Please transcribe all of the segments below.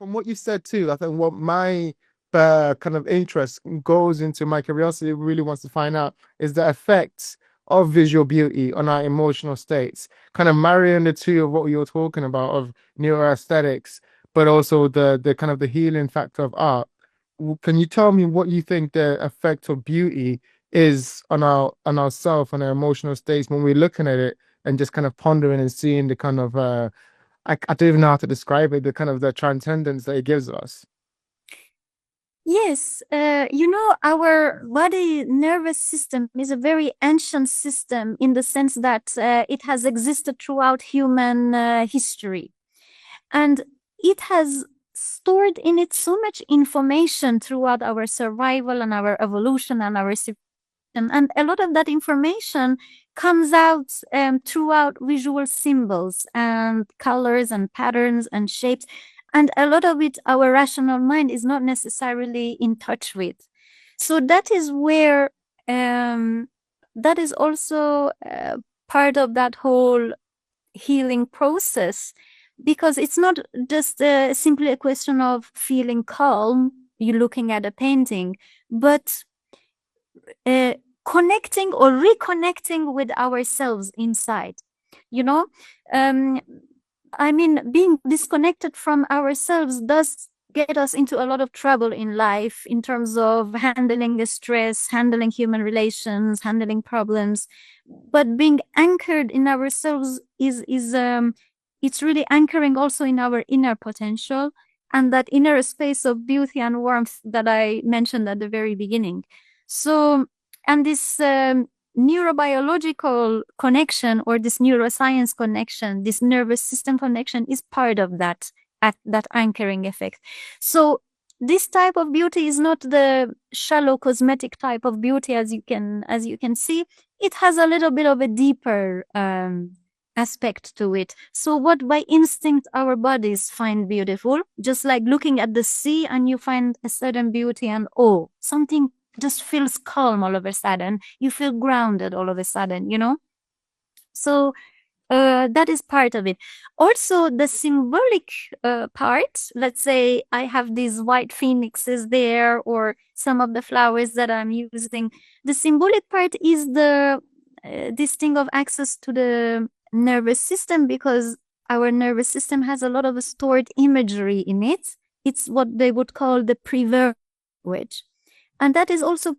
from what you said too, I think what my kind of interest goes into, my curiosity really wants to find out is the effects of visual beauty on our emotional states, kind of marrying the two of what we were talking about of neuroaesthetics, but also the kind of the healing factor of art. Can you tell me what you think the effect of beauty is on ourself, on our emotional states when we're looking at it and just kind of pondering and seeing the kind of I don't even know how to describe it, the kind of the transcendence that it gives us. Yes, our body nervous system is a very ancient system in the sense that it has existed throughout human history. And it has stored in it so much information throughout our survival and our evolution and our civilization. And a lot of that information comes out throughout visual symbols and colors and patterns and shapes. And a lot of it, our rational mind is not necessarily in touch with. So that is where, that is also part of that whole healing process, because it's not just simply a question of feeling calm, you looking at a painting, but uh, connecting or reconnecting with ourselves inside. You know, um, I mean, being disconnected from ourselves does get us into a lot of trouble in life in terms of handling the stress, handling human relations, handling problems. But being anchored in ourselves is it's really anchoring also in our inner potential and that inner space of beauty and warmth that I mentioned at the very beginning. So, and this neurobiological connection or this neuroscience connection, this nervous system connection is part of that, at that anchoring effect. So this type of beauty is not the shallow cosmetic type of beauty as you can see. It has a little bit of a deeper aspect to it. So what by instinct our bodies find beautiful, just like looking at the sea and you find a certain beauty and oh, something just feels calm all of a sudden. You feel grounded all of a sudden. So that is part of it. Also, the symbolic part, let's say I have these white phoenixes there or some of the flowers that I'm using. The symbolic part is the this thing of access to the nervous system because our nervous system has a lot of stored imagery in it. It's what they would call the preverbal language. And that is also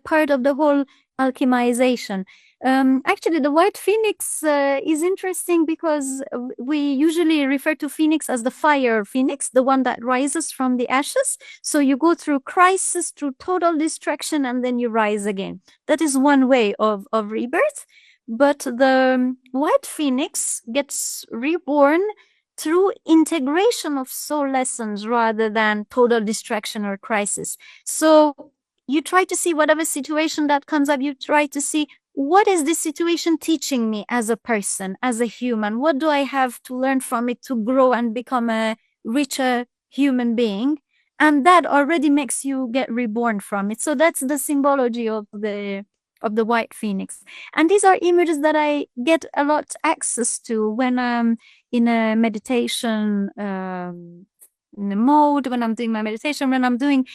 part of the whole alchemization. Actually, the white phoenix is interesting because we usually refer to phoenix as the fire phoenix, the one that rises from the ashes. So you go through crisis, through total destruction, and then you rise again. That is one way of rebirth. But the white phoenix gets reborn through integration of soul lessons rather than total distraction or crisis. So you try to see whatever situation that comes up, you try to see what is this situation teaching me as a person, as a human? What do I have to learn from it to grow and become a richer human being? And that already makes you get reborn from it. So that's the symbology of the white phoenix. And these are images that I get a lot access to when I'm in a meditation mode, when I'm doing my meditation, when I'm doing,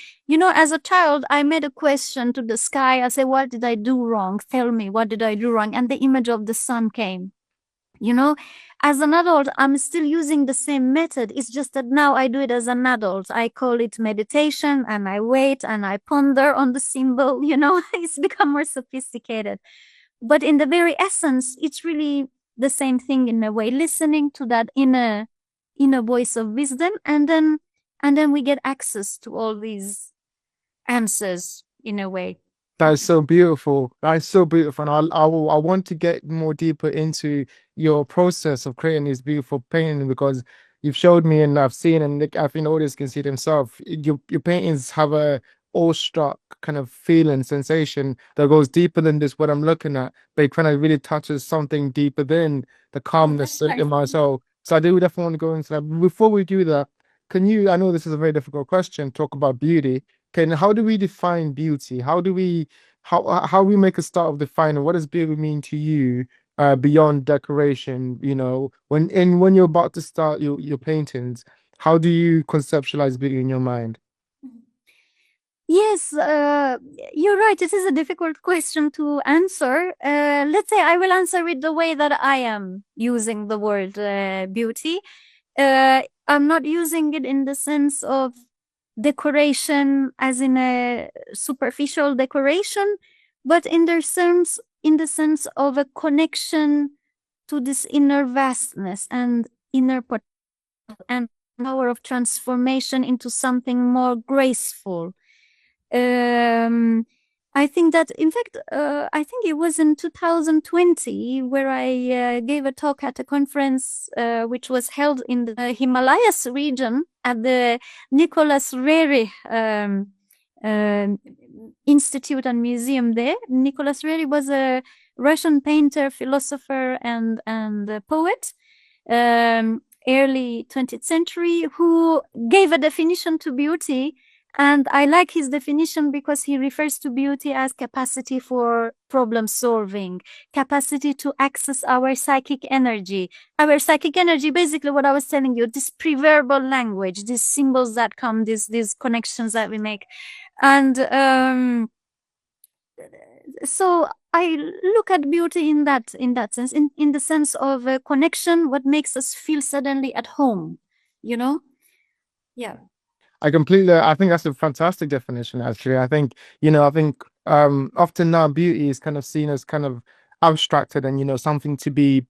as a child, I made a question to the sky. I said, what did I do wrong? Tell me, what did I do wrong? And the image of the sun came. You know, as an adult, I'm still using the same method. It's just that now I do it as an adult. I call it meditation and I wait and I ponder on the symbol, it's become more sophisticated. But in the very essence, it's really the same thing in a way, listening to that inner voice of wisdom, and then we get access to all these answers in a way. That is so beautiful. That is so beautiful. And I want to get more deeper into your process of creating these beautiful paintings because you've showed me and I've seen, and I think audience can see it themselves. Your paintings have a awestruck kind of feeling, sensation that goes deeper than just what I'm looking at, but it kind of really touches something deeper than the Oh, calmness that's in nice. my soul. So I do definitely want to go into that. But before we do that, can you, I know this is a very difficult question, talk about beauty. Okay, how do we define beauty? How we make a start of defining what does beauty mean to you beyond decoration, when you're about to start your paintings, How do you conceptualize beauty in your mind? Yes, you're right. It is a difficult question to answer. Let's say I will answer it the way that I am using the word beauty. I'm not using it in the sense of decoration, as in a superficial decoration, but in the sense of a connection to this inner vastness and inner potential and power of transformation into something more graceful. Um, I think that, in fact, I think it was in 2020 where I gave a talk at a conference which was held in the Himalayas region at the Nicholas Rerich um, Institute and Museum there. Nicholas Rerich was a Russian painter, philosopher, and a poet. Early 20th century, who gave a definition to beauty. And I like his definition because he refers to beauty as capacity for problem solving, capacity to access our psychic energy. Our psychic energy, basically what I was telling you, this pre-verbal language, these symbols that come, these connections that we make. And so I look at beauty in that sense, in the sense of a connection, what makes us feel suddenly at home, you know? Yeah. I think that's a fantastic definition, actually. I think, I think often now beauty is kind of seen as kind of abstracted and, something to be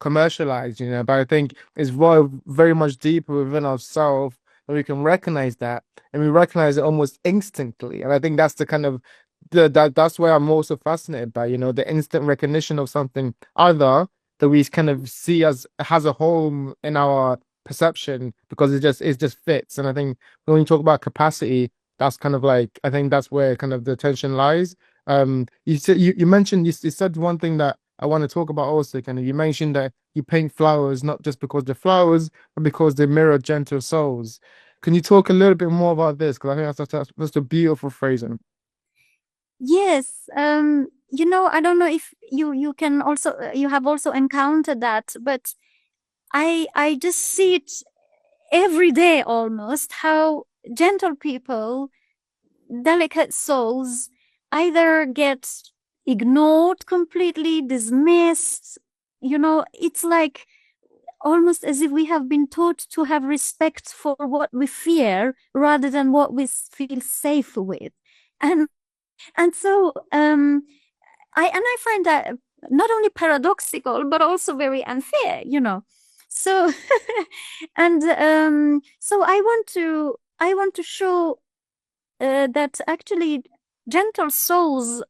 commercialized, but I think it's very much deeper within ourselves that we can recognize that and we recognize it almost instantly. And I think that's the kind of that's why I'm also fascinated by, the instant recognition of something other that we kind of see as has a home in our perception because it just fits. And I think when you talk about capacity, that's kind of like I think that's where kind of the tension lies. You said you mentioned you said one thing that I want to talk about also. Kind of you mentioned that you paint flowers not just because they're flowers, but because they mirror gentle souls. Can you talk a little bit more about this? Because I think that's a beautiful phrasing. Yes. I don't know if you can also you have also encountered that, but I just see it every day almost how gentle people, delicate souls, either get ignored completely, dismissed. It's like almost as if we have been taught to have respect for what we fear rather than what we feel safe with. And so I find that not only paradoxical but also very unfair. So and so I want to show that actually gentle souls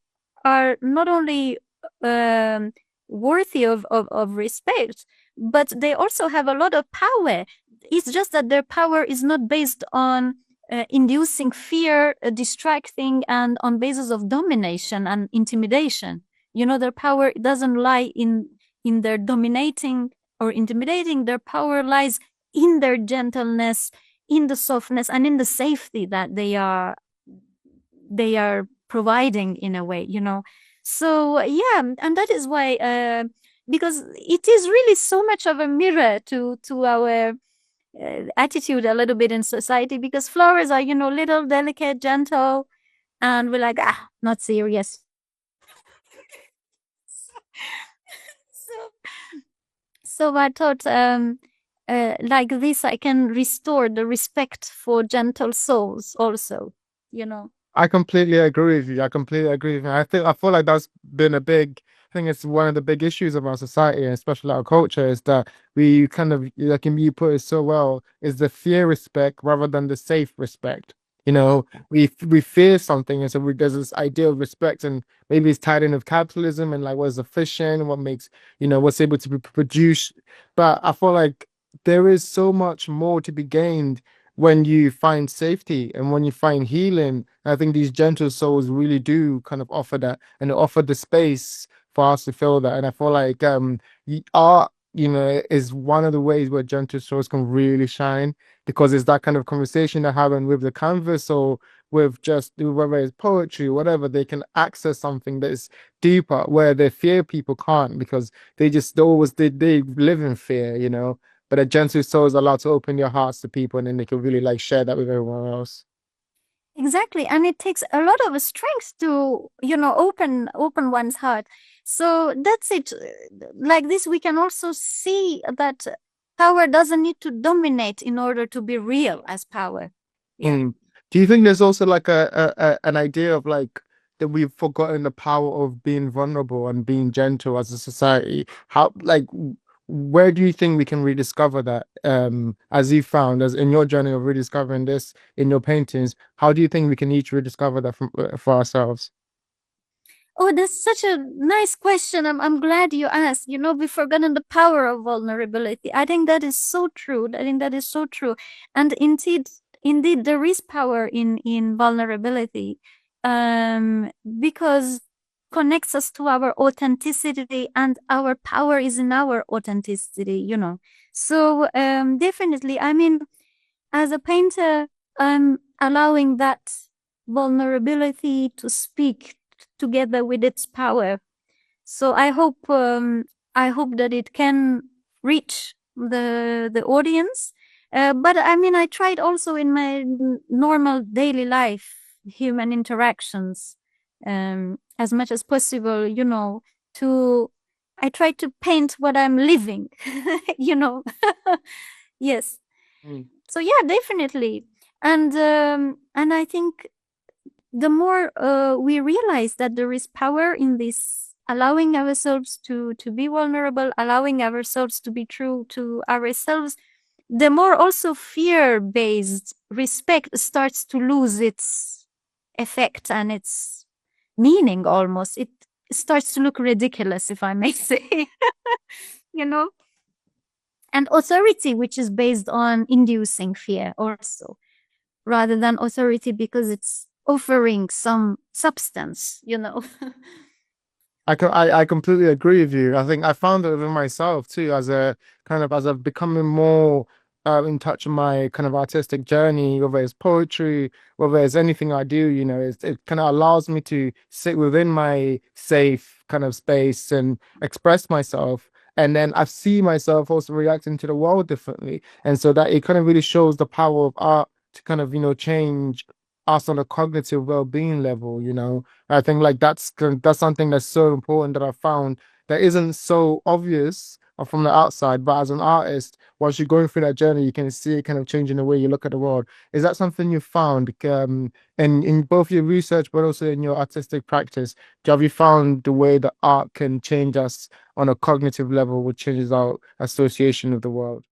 are not only um, worthy of respect, but they also have a lot of power. It's just that their power is not based on inducing fear, distracting, and on basis of domination and intimidation. Their power doesn't lie in their dominating or intimidating. Their power lies in their gentleness, in the softness, and in the safety that they are providing in a way. So yeah, and that is why because it is really so much of a mirror to our attitude a little bit in society, because flowers are little, delicate, gentle, and we're like, not serious. so so I thought like this I can restore the respect for gentle souls also. I completely agree with you. I completely agree with you. I feel like that's been a big I think it's one of the big issues of our society, and especially our culture, is that we kind of like you put it so well, is the fear respect rather than the safe respect. We fear something, and so there's this idea of respect, and maybe it's tied in with capitalism and like what's efficient, what makes what's able to be produced. But I feel like there is so much more to be gained when you find safety and when you find healing. I think these gentle souls really do kind of offer that and offer the space for us to feel that. And I feel like art, is one of the ways where gentle souls can really shine because it's that kind of conversation they're having with the canvas or with just whether it's poetry, whatever, they can access something that is deeper where the fear people can't because they always they live in fear. but a gentle soul is allowed to open your hearts to people, and then they can really like share that with everyone else. Exactly. And it takes a lot of strength to, open one's heart. So that's it. Like this, we can also see that power doesn't need to dominate in order to be real as power. Yeah. Mm. Do you think there's also like an idea of like that we've forgotten the power of being vulnerable and being gentle as a society? How like where do you think we can rediscover that? As you found as in your journey of rediscovering this in your paintings, how do you think we can each rediscover that for ourselves? Oh, that's such a nice question. I'm glad you asked. We've forgotten the power of vulnerability. I think that is so true. I think that is so true. And indeed, there is power in vulnerability, because connects us to our authenticity, and our power is in our authenticity. So definitely, I mean, as a painter, I'm allowing that vulnerability to speak together with its power. So I hope that it can reach the audience. But I mean, I tried also in my normal daily life, human interactions, as much as possible, to I try to paint what I'm living, you know. Yes. Mm. So yeah, definitely. And I think the more we realize that there is power in this, allowing ourselves to be vulnerable, allowing ourselves to be true to ourselves, the more also fear-based respect starts to lose its effect and its meaning. Almost, it starts to look ridiculous, if I may say. you know and authority, which is based on inducing fear also, rather than authority because it's offering some substance. I completely agree with you. I think I found it within myself too, as a kind of as I've becoming more in touch with my kind of artistic journey, whether it's poetry, whether it's anything I do, it kind of allows me to sit within my safe kind of space and express myself. And then I see myself also reacting to the world differently. And so that it kind of really shows the power of art to kind of, change us on a cognitive well-being level. I think like that's something that's so important that I found that isn't so obvious from the outside, but as an artist, once you're going through that journey, you can see it kind of changing the way you look at the world. Is that something you found in both your research but also in your artistic practice? Have you found the way that art can change us on a cognitive level, which changes our association of the world?